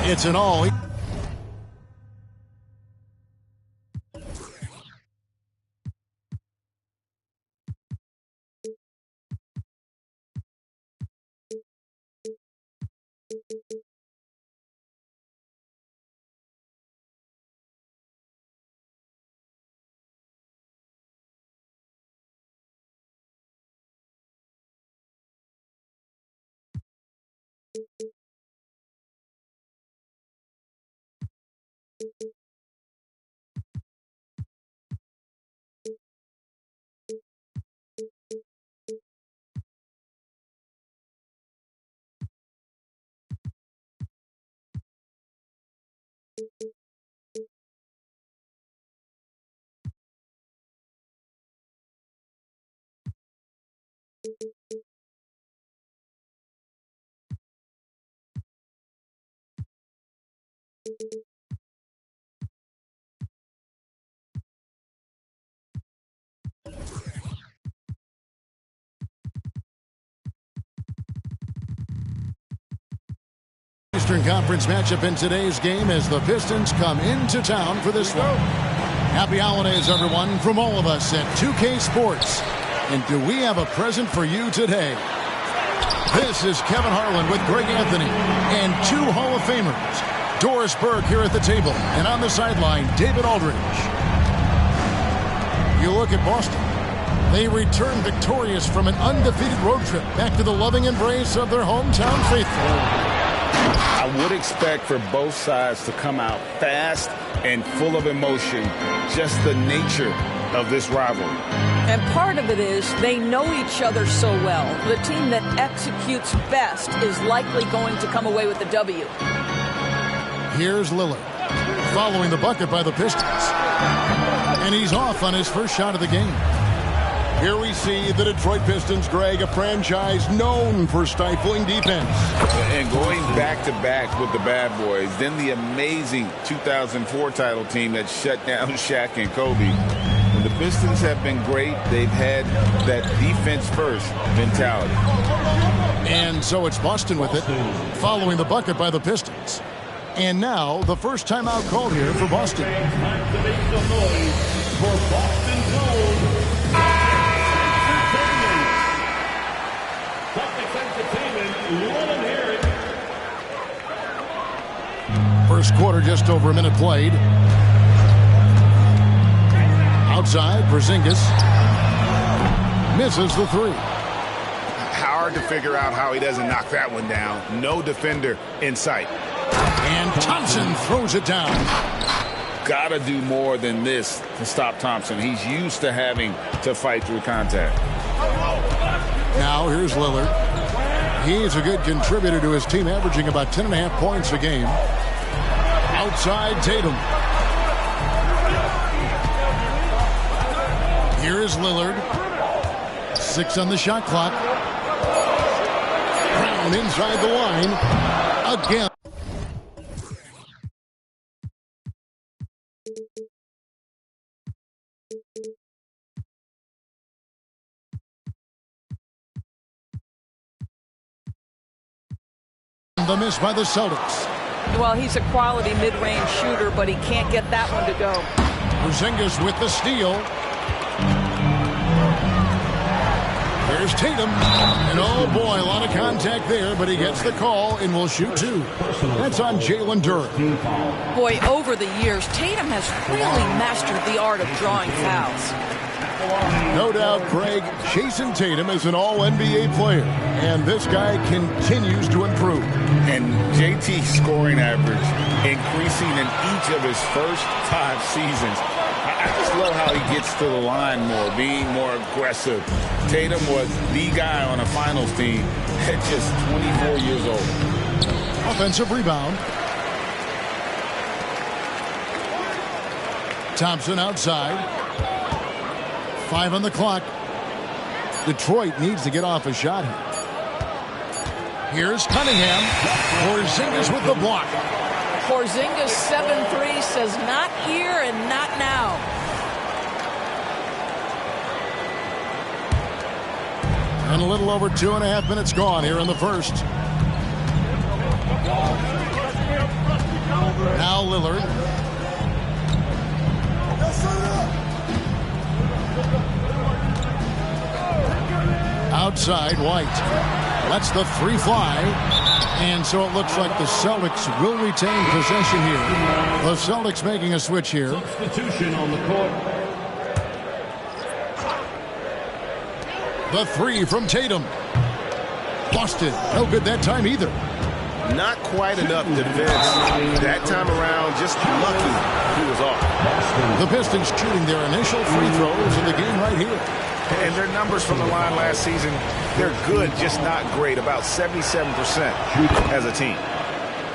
It's an all. Eastern Conference matchup in today's game as the Pistons come into town for this one. Happy holidays, everyone, from all of us at 2K Sports. And do we have a present for you today? This is Kevin Harlan with Greg Anthony and two Hall of Famers. Doris Burke here at the table, and on the sideline, David Aldridge. You look at Boston. They return victorious from an undefeated road trip back to the loving embrace of their hometown faithful. I would expect for both sides to come out fast and full of emotion, just the nature of this rivalry. And part of it is they know each other so well. The team that executes best is likely going to come away with the W. Here's Lillard, following the bucket by the Pistons. And he's off on his first shot of the game. Here we see the Detroit Pistons, Greg, a franchise known for stifling defense. And going back-to-back with the bad boys, then the amazing 2004 title team that shut down Shaq and Kobe. When the Pistons have been great, they've had that defense-first mentality. And so it's Boston with it, following the bucket by the Pistons. And now the first timeout called here for Boston. Time to make some noise for Boston Gold. First quarter, just over a minute played. Outside, Porzingis misses the three. Hard to figure out how he doesn't knock that one down. No defender in sight. And Thompson throws it down. Gotta do more than this to stop Thompson. He's used to having to fight through contact. Now here's Lillard. He's a good contributor to his team, averaging about 10.5 points a game. Outside Tatum. Here is Lillard. 6 on the shot clock. Brown inside the line. Again. The miss by the Celtics. Well, he's a quality mid-range shooter, but he can't get that one to go. Porzingis with the steal. There's Tatum. And oh boy, a lot of contact there, but he gets the call and will shoot two. That's on Jalen Duren. Boy, over the years, Tatum has really mastered the art of drawing fouls. No doubt, Greg, Jason Tatum is an all-NBA player, and this guy continues to improve. And JT's scoring average increasing in each of his first 5 seasons. I just love how he gets to the line more, being more aggressive. Tatum was the guy on a finals team at just 24 years old. Offensive rebound. Thompson outside. 5 on the clock. Detroit needs to get off a shot here. Here's Cunningham. Porzingis with the block. Porzingis 7-3 says not here and not now. And a little over 2.5 minutes gone here in the first. Now Lillard. Outside, White lets the 3 fly. And so it looks like the Celtics will retain possession here. The Celtics making a switch here. Substitution on the court. The 3 from Tatum. Busted. No good that time either. Not quite enough defense. That time around, just lucky he was off. The Pistons shooting their initial free throws in the game right here. And their numbers from the line last season, they're good, just not great. About 77% as a team.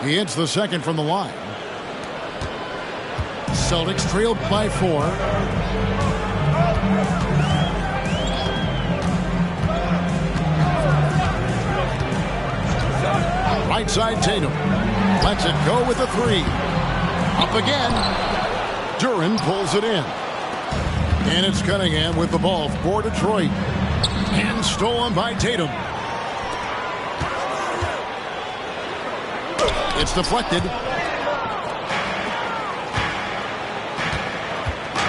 He hits the second from the line. Celtics trailed by 4. Right side Tatum. Lets it go with a 3. Up again. Duren pulls it in. And it's Cunningham with the ball for Detroit. And stolen by Tatum. It's deflected.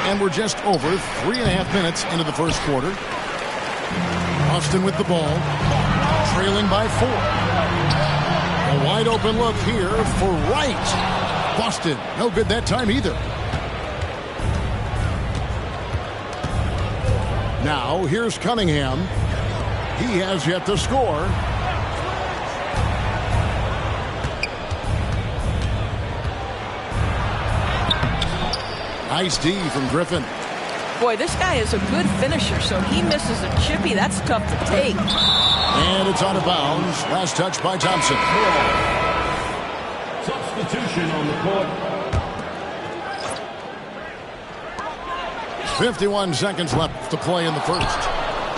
And we're just over 3.5 minutes into the first quarter. Austin with the ball. Trailing by 4. A wide open look here for Wright. Busted. No good that time either. Now, here's Cunningham. He has yet to score. Nice D from Griffin. Boy, this guy is a good finisher, so he misses a chippy. That's tough to take. And it's out of bounds. Last touch by Thompson. Substitution on the court. 51 seconds left to play in the first.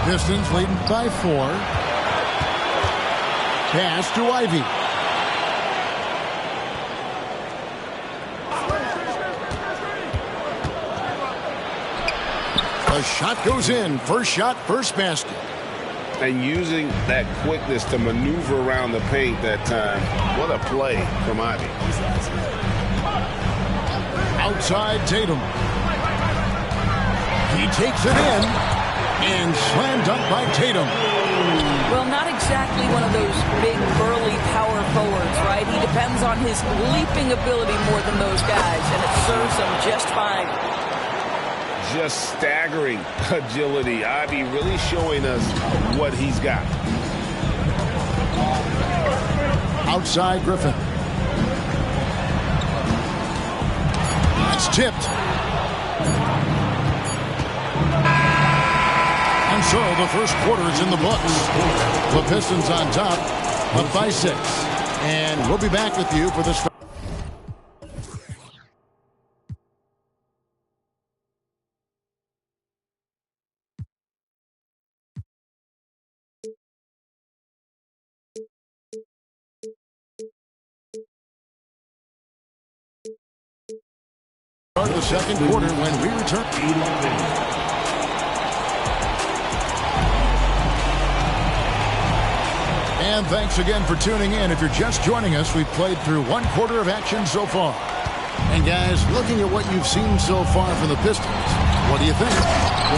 Pistons leading by 4. Pass to Ivy. The shot goes in. First shot, first basket. And using that quickness to maneuver around the paint that time. What a play from Ivy. Outside Tatum. He takes it in and slam dunk by Tatum. Well, not exactly one of those big, burly power forwards, right? He depends on his leaping ability more than those guys, and it serves him just fine. Just staggering agility. Ivy really showing us what he's got. Outside Griffin. That's tipped. And so the first quarter is in the books. The Pistons on top, up by 6. And we'll be back with you for this. Start the second quarter when we return. And thanks again for tuning in. If you're just joining us, we've played through 1 quarter of action so far. And guys, looking at what you've seen so far from the Pistons, what do you think?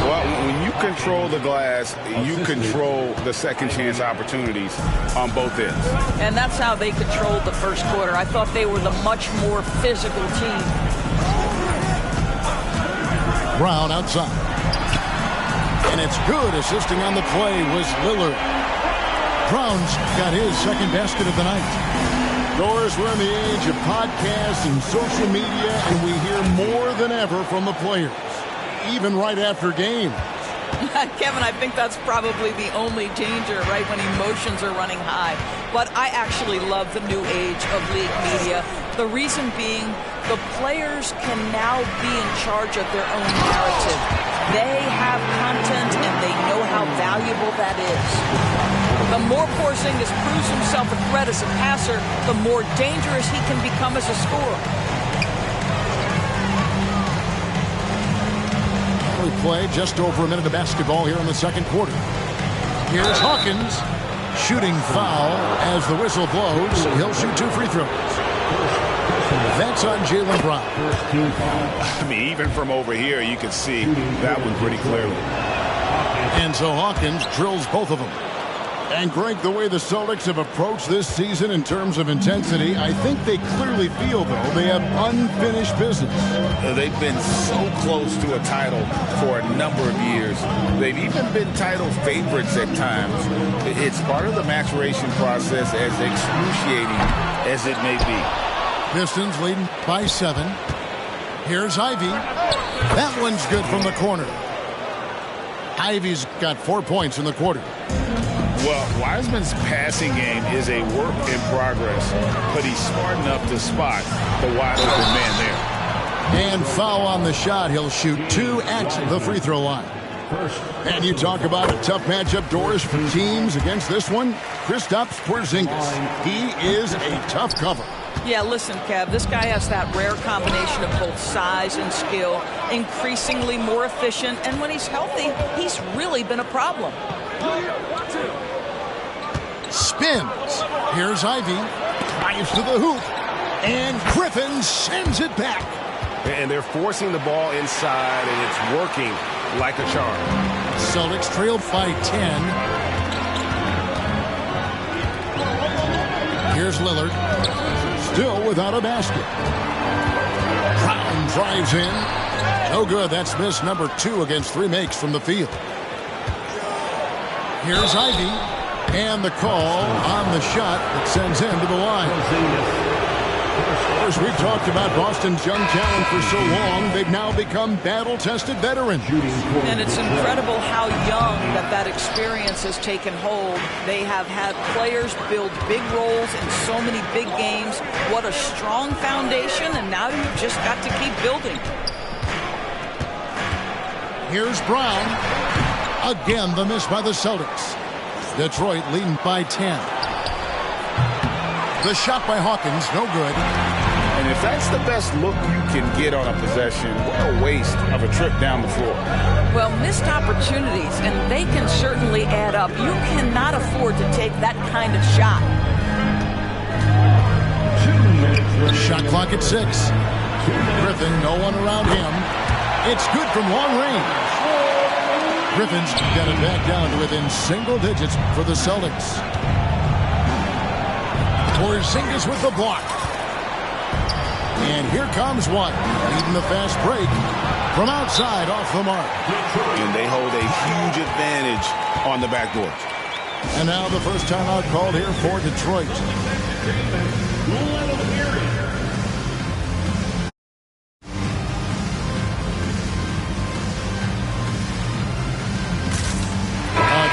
Well, when you control the glass, you control the second chance opportunities on both ends. And that's how they controlled the first quarter. I thought they were the much more physical team. Brown outside. And it's good. Assisting on the play was Lillard. Brown's got his second basket of the night. Doris, we're in the age of podcasts and social media, and we hear more than ever from the players, even right after games. Kevin, I think that's probably the only danger, right, when emotions are running high. But I actually love the new age of league media. The reason being, the players can now be in charge of their own narrative. They have content, and they know how valuable that is. The more Porzingis proves himself a threat as a passer, the more dangerous he can become as a scorer. We play just over a minute of basketball here in the second quarter. Here's Hawkins. Shooting foul as the whistle blows. He'll shoot 2 free throws. That's on Jaylen Brown. I mean, even from over here, you can see that one pretty clearly. And so Hawkins drills both of them. And Greg, the way the Celtics have approached this season in terms of intensity, I think they clearly feel, though, they have unfinished business. They've been so close to a title for a number of years. They've even been title favorites at times. It's part of the maturation process, as excruciating as it may be. Pistons leading by 7. Here's Ivy. That one's good from the corner. Ivy's got 4 points in the quarter. Well, Wiseman's passing game is a work in progress, but he's smart enough to spot the wide open man there. And foul on the shot. He'll shoot 2 at the free throw line. And you talk about a tough matchup, Doris, for teams against this one. Kristaps Porzingis. He is a tough cover. Yeah, listen, Kev, this guy has that rare combination of both size and skill, increasingly more efficient, and when he's healthy, he's really been a problem. Spins. Here's Ivy. Drives to the hoop. And Griffin sends it back. And they're forcing the ball inside, and it's working like a charm. Celtics trail by 10. Here's Lillard. Still without a basket. Brown drives in. No good. That's miss number 2 against 3 makes from the field. Here's Ivy. And the call on the shot that sends him to the line. Of course, we've talked about Boston's young talent for so long. They've now become battle-tested veterans. And it's incredible how young that experience has taken hold. They have had players build big roles in so many big games. What a strong foundation, and now you've just got to keep building. Here's Brown. Again, the miss by the Celtics. Detroit leading by 10. The shot by Hawkins, no good. And if that's the best look you can get on a possession, what a waste of a trip down the floor. Well, missed opportunities, and they can certainly add up. You cannot afford to take that kind of shot. Shot clock at 6. Griffin, no one around him. It's good from long range. Griffin's got it back down to within single digits for the Celtics. Porzingis with the block. And here comes one, leading the fast break from outside off the mark. And they hold a huge advantage on the backboard. And now the first timeout called here for Detroit.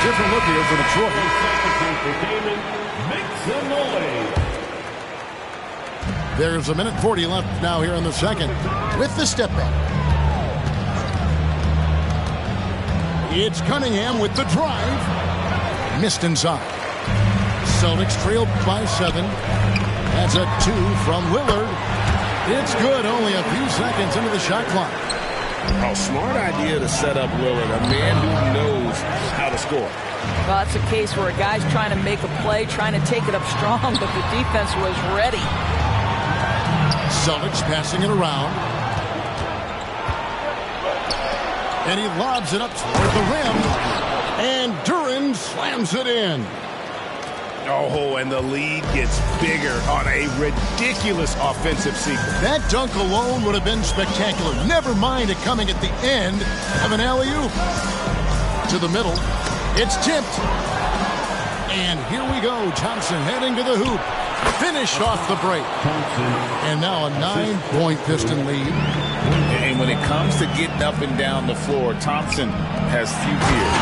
Different look here for Detroit. There's a minute 40 left now here in the second with the step back. It's Cunningham with the drive. Missed inside. Celtics trailed by 7. That's a 2 from Lillard. It's good, only a few seconds into the shot clock. A smart idea to set up Lillard, a man who knows how to score. Well, that's a case where a guy's trying to make a play, trying to take it up strong, but the defense was ready. Celtics passing it around. And he lobs it up toward the rim. And Duren slams it in. Oh, and the lead gets bigger on a ridiculous offensive sequence. That dunk alone would have been spectacular. Never mind it coming at the end of an alley-oop. to the middle. It's tipped. And here we go. Thompson heading to the hoop. Finish off the break. And now a 9-point Piston lead. And when it comes to getting up and down the floor, Thompson has few fears.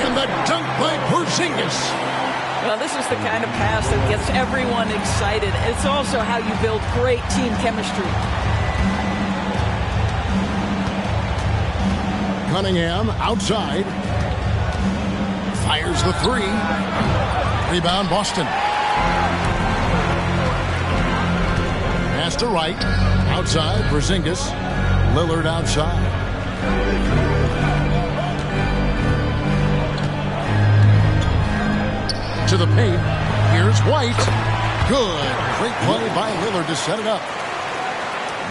And the dunk by Porzingis. Well, this is the kind of pass that gets everyone excited. It's also how you build great team chemistry. Cunningham outside. Fires the three. Rebound Boston. Pass to Wright. Outside Porzingis. Lillard outside. To the paint. Here's White. Good. Great play by Lillard to set it up.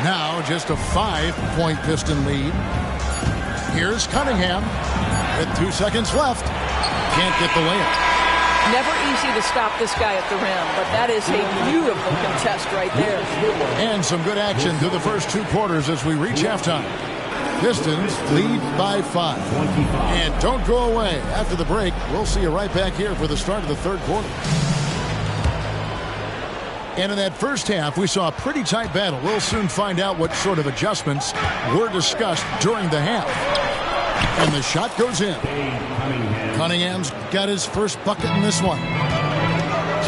Now just a 5-point Piston lead. Here's Cunningham with 2 seconds left. Can't get the layup. Never easy to stop this guy at the rim, but that is a beautiful contest right there. And some good action through the first 2 quarters as we reach halftime. Pistons lead by 5. And don't go away. After the break, we'll see you right back here for the start of the third quarter. And in that first half, we saw a pretty tight battle. We'll soon find out what sort of adjustments were discussed during the half. And the shot goes in. Cunningham's got his first bucket in this one.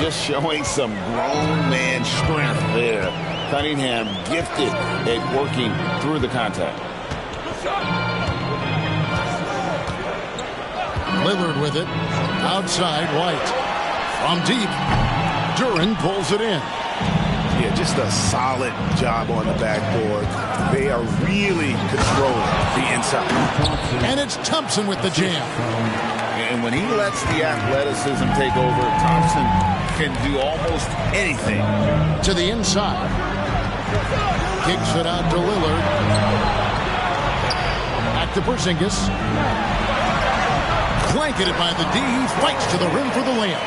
Just showing some grown man strength there. Cunningham gifted at working through the contact. Lillard with it. Outside White. From deep. Duren pulls it in. Yeah, just a solid job on the backboard. They are really controlling the inside. And it's Thompson with the jam. And when he lets the athleticism take over, Thompson can do almost anything. To the inside. Kicks it out to Lillard. Back to Porzingis. Blanketed by the D. Fights to the rim for the layup.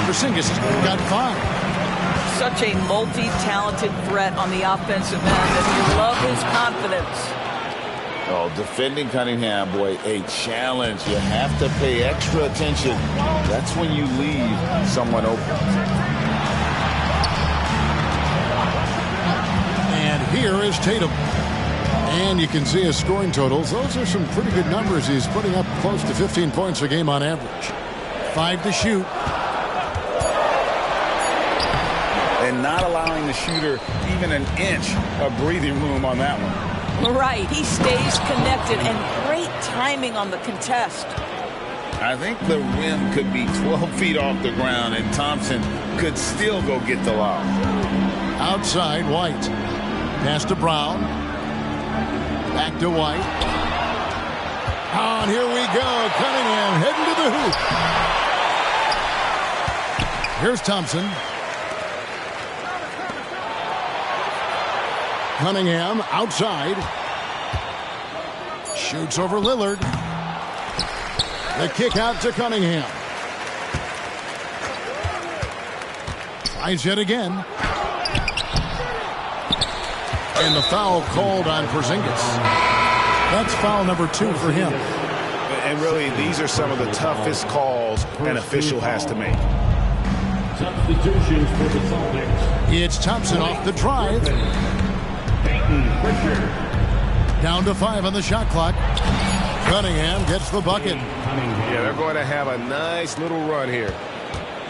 Porzingis has got 5. Such a multi-talented threat on the offensive end, and you love his confidence. Oh, defending Cunningham, boy, a challenge. You have to pay extra attention. That's when you leave someone open. And here is Tatum. And you can see his scoring totals. Those are some pretty good numbers. He's putting up close to 15 points a game on average. 5 to shoot. And not allowing the shooter even an inch of breathing room on that one. Right. He stays connected, and great timing on the contest. I think the rim could be 12 feet off the ground, and Thompson could still go get the lob. Outside, White. Pass to Brown. Back to White. Oh, and here we go. Cunningham heading to the hoop. Here's Thompson. Cunningham outside. Shoots over Lillard. The kick out to Cunningham. Tries yet again. And the foul called on Porzingis. That's foul number 2 for him. And really, these are some of the toughest calls an official has to make. Substitutions for the Celtics. It's Thompson off the drive. Down to 5 on the shot clock. Cunningham gets the bucket. Yeah, they're going to have a nice little run here.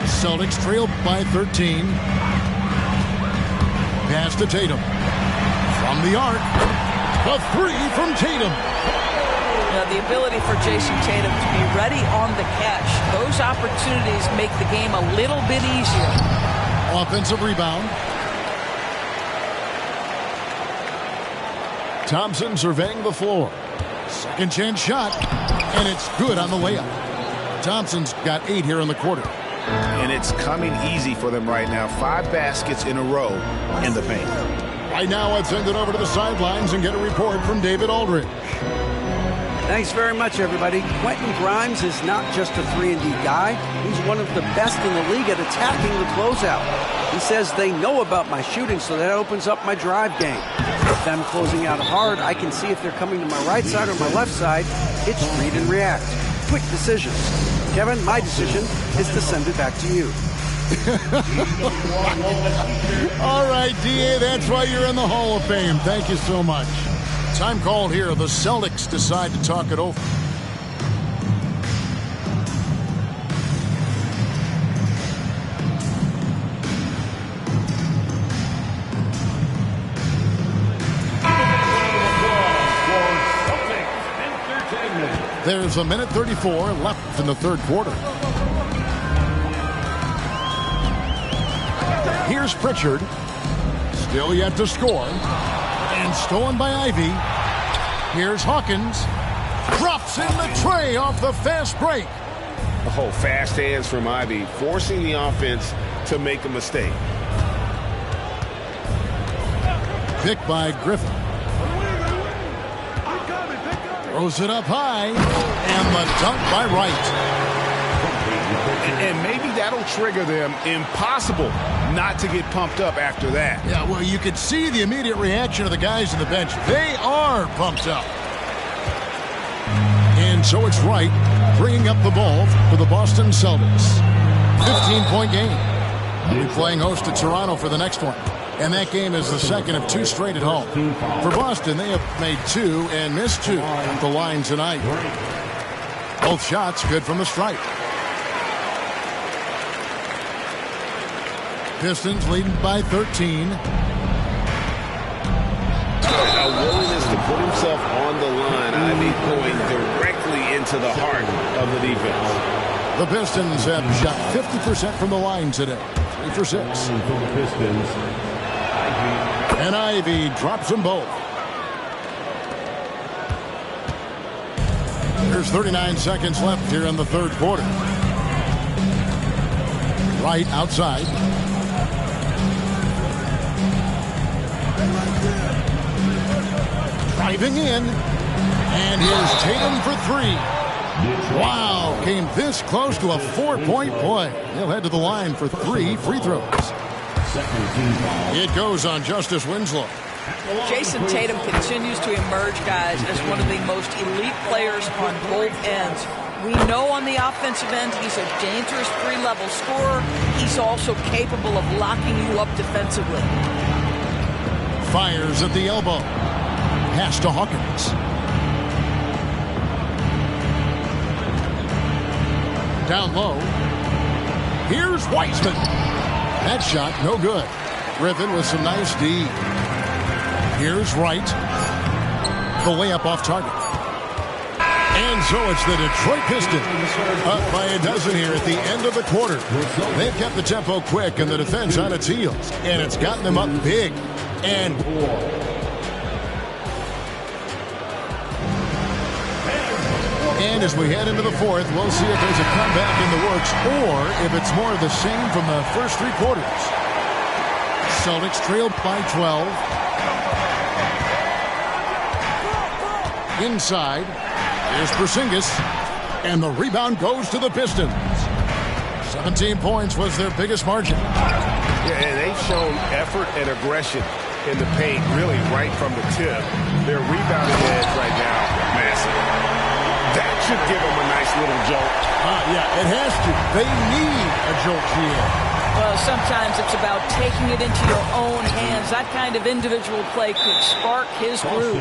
Celtics trail by 13. Pass to Tatum. From the arc. A 3 from Tatum. The ability for Jason Tatum to be ready on the catch. Those opportunities make the game a little bit easier. Offensive rebound. Thompson surveying the floor. Second chance shot. And it's good on the layup. Thompson's got 8 here in the quarter. And it's coming easy for them right now. 5 baskets in a row in the paint. Right now, let's send it over to the sidelines and get a report from David Aldridge. Thanks very much, everybody. Quentin Grimes is not just a 3-and-D guy. He's one of the best in the league at attacking the closeout. He says they know about my shooting, so that opens up my drive game. If I'm closing out hard, I can see if they're coming to my right side or my left side. It's read and react. quick decisions. Kevin, my decision is to send it back to you. All right, D.A., that's why you're in the Hall of Fame. Thank you so much. Time called here. The Celtics decide to talk it over. There's a minute 34 left in the third quarter. Here's Pritchard. Still yet to score. And stolen by Ivy. Here's Hawkins. Drops in the tray off the fast break. Oh, fast hands from Ivy, forcing the offense to make a mistake. Picked by Griffin. Throws it up high. And the dunk by Wright. And maybe that'll trigger them. Impossible not to get pumped up after that. Yeah, well, you could see the immediate reaction of the guys on the bench. They are pumped up. And so it's Wright bringing up the ball for the Boston Celtics. 15-point game. They'll be playing host to Toronto for the next one. And that game is the second of two straight at home. For Boston, they have made two and missed two at the line tonight. Both shots good from the stripe. Pistons leading by 13. A willingness to put himself on the line. Ivy going directly into the heart of the defense. The Pistons have shot 50% from the line today. 3 for 6. And Ivy drops them both. There's 39 seconds left here in the third quarter. Wright outside. Driving in. And here's Tatum for three. Wow, came this close to a 4-point play. He'll head to the line for 3 free throws. It goes on Justice Winslow. Jason Tatum continues to emerge, guys, as one of the most elite players on both ends. We know on the offensive end he's a dangerous three-level scorer. He's also capable of locking you up defensively. Fires at the elbow. Pass to Hawkins. Down low. Here's Wiseman. That shot, no good. Griffin with some nice D. Here's Wright. The layup off target. And so it's the Detroit Pistons up by a dozen here at the end of the quarter. They've kept the tempo quick and the defense on its heels. And it's gotten them up big. And as we head into the fourth, we'll see if there's a comeback in the works or if it's more of the same from the first 3 quarters. Celtics trail by 12. Inside, here's Porzingis, and the rebound goes to the Pistons. 17 points was their biggest margin. Yeah, and they've shown effort and aggression in the paint, really right from the tip. Their rebounding edge right now, massive. That should give them a nice little jolt. Yeah, it has to. They need a jolt here. Well, sometimes it's about taking it into your own hands. That kind of individual play could spark his groove.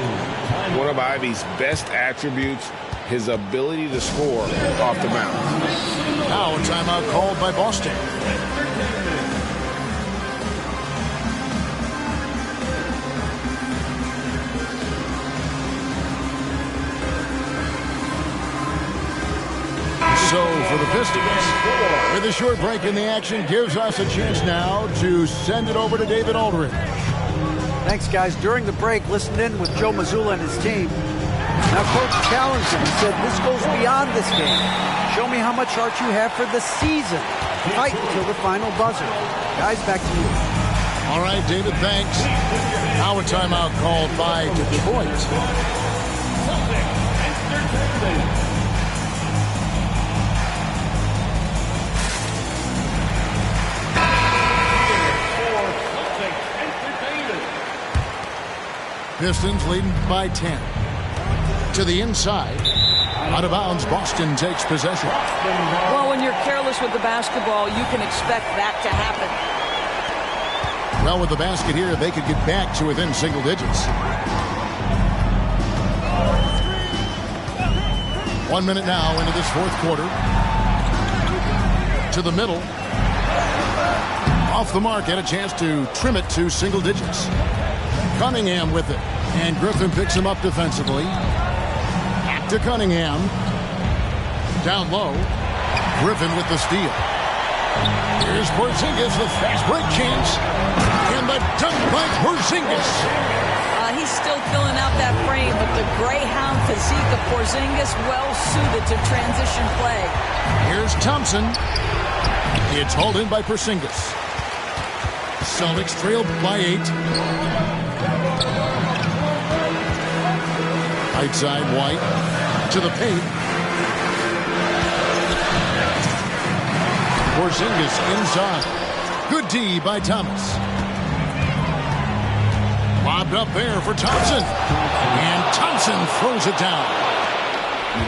One of Ivy's best attributes, his ability to score off the mound. Now a timeout called by Boston. So for the Pistons, with a short break in the action, gives us a chance now to send it over to David Aldridge. Thanks, guys. During the break, listened in with Joe Mazzulla and his team. Now, Coach challenged him. He said, this goes beyond this game. Show me how much heart you have for the season. Fight until the final buzzer. Guys, back to you. All right, David, thanks. Now a timeout called by Detroit. Pistons leading by 10. To the inside. Out of bounds, Boston takes possession. Well, when you're careless with the basketball, you can expect that to happen. Well, with the basket here, they could get back to within single digits. 1 minute now into this fourth quarter. To the middle. Off the mark, had a chance to trim it to single digits. Cunningham with it. And Griffin picks him up defensively. Back to Cunningham. Down low. Griffin with the steal. Here's Porzingis, the fast break chance. And the dunk by Porzingis. He's still filling out that frame, but the Greyhound physique of Porzingis well suited to transition play. Here's Thompson. It's hauled in by Porzingis. Celtics trailed by 8. Right side, White to the paint. Porzingis inside. Good D by Thomas. Lobbed up there for Thompson. And Thompson throws it down.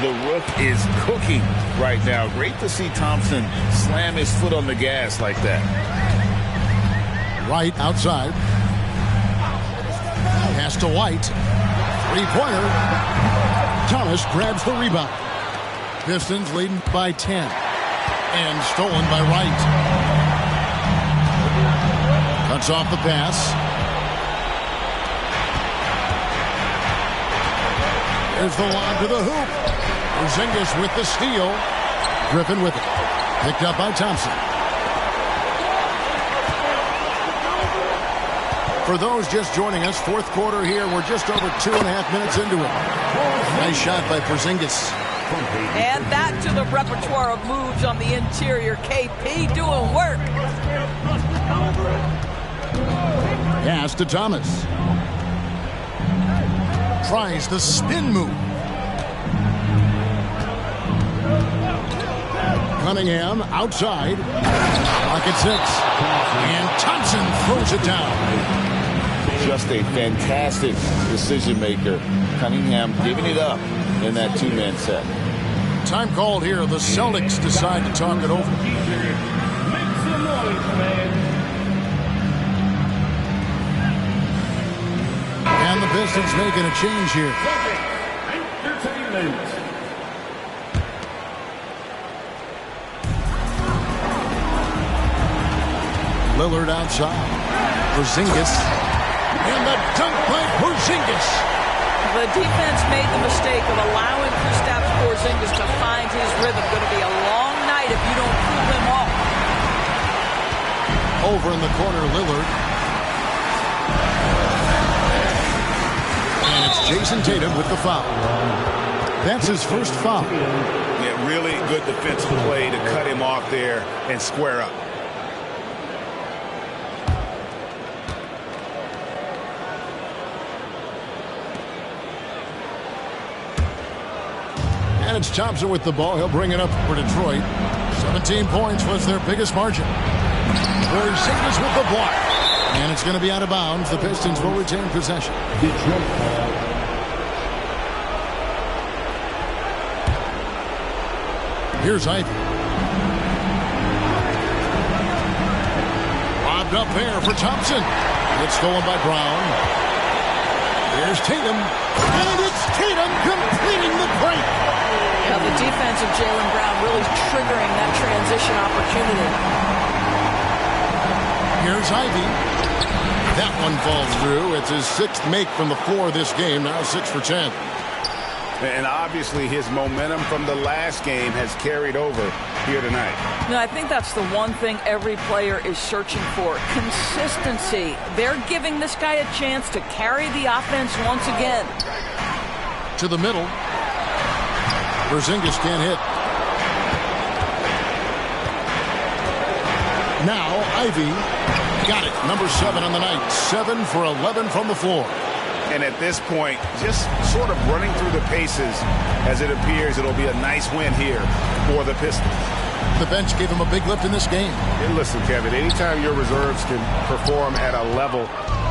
The Rook is cooking right now. Great to see Thompson slam his foot on the gas like that. Right outside. Pass to White. Three-pointer. Thomas grabs the rebound. Pistons leading by 10. And stolen by Wright. Cuts off the pass. There's the lob to the hoop. Porzingis with the steal. Griffin with it. Picked up by Thompson. For those just joining us, fourth quarter here. We're just over 2.5 minutes into it. Nice shot by Porzingis. Add that to the repertoire of moves on the interior. KP doing work. Pass to Thomas. Tries the spin move. Cunningham outside. Pocket 6. And Thompson throws it down. Just a fantastic decision maker. Cunningham giving it up in that two-man set. Time called here. The Celtics decide to talk it over. Make some noise, man. And the Pistons making a change here. Entertainment. Lillard outside. Porzingis. And the dunk by Porzingis. The defense made the mistake of allowing Kristaps Porzingis to find his rhythm. Going to be a long night if you don't pull him off. Over in the corner, Lillard. And it's Jason Tatum with the foul. That's his first foul. Yeah, really good defensive play to cut him off there and square up. And it's Thompson with the ball. He'll bring it up for Detroit. 17 points was their biggest margin. Porzingis with the block. And it's going to be out of bounds. The Pistons will retain possession. Here's Ivy. Lobbed up there for Thompson. It's stolen by Brown. Here's Tatum. And it's Tatum completing the break. Now the defense of Jaylen Brown really triggering that transition opportunity. Here's Ivy. That one falls through. It's his 6th make from the floor this game. Now 6 for 10. And obviously his momentum from the last game has carried over here tonight. No, I think that's the one thing every player is searching for. Consistency. They're giving this guy a chance to carry the offense once again. To the middle. Porzingis can't hit. Now Ivy got it. Number 7 on the night. 7 for 11 from the floor. And at this point, just sort of running through the paces as it appears it'll be a nice win here for the Pistons. The bench gave him a big lift in this game. And listen, Kevin, anytime your reserves can perform at a level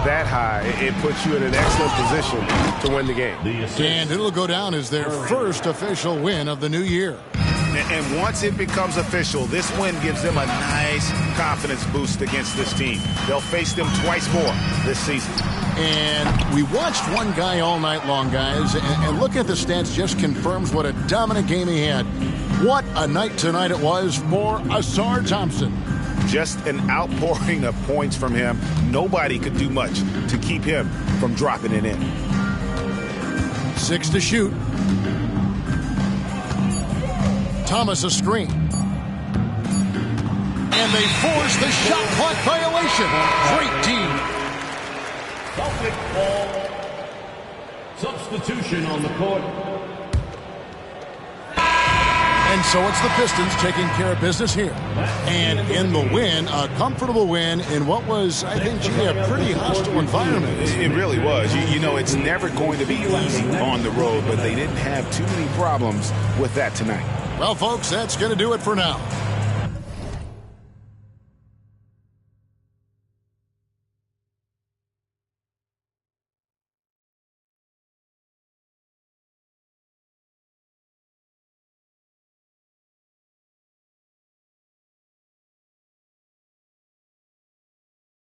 that high, it puts you in an excellent position to win the game. And it'll go down as their first official win of the new year. And once it becomes official, this win gives them a nice confidence boost against this team. They'll face them twice more this season. And we watched one guy all night long, guys, and look at the stats, just confirms what a dominant game he had. What a night tonight it was for Ausar Thompson. Just an outpouring of points from him. Nobody could do much to keep him from dropping it in. 6 to shoot. Thomas a screen. And they force the shot clock violation. Great team. Celtic ball. Substitution on the court. And so it's the Pistons taking care of business here. And in the win, a comfortable win in what was, I think, a pretty hostile environment. It really was. You know, it's never going to be easy on the road, but they didn't have too many problems with that tonight. Well, folks, that's going to do it for now.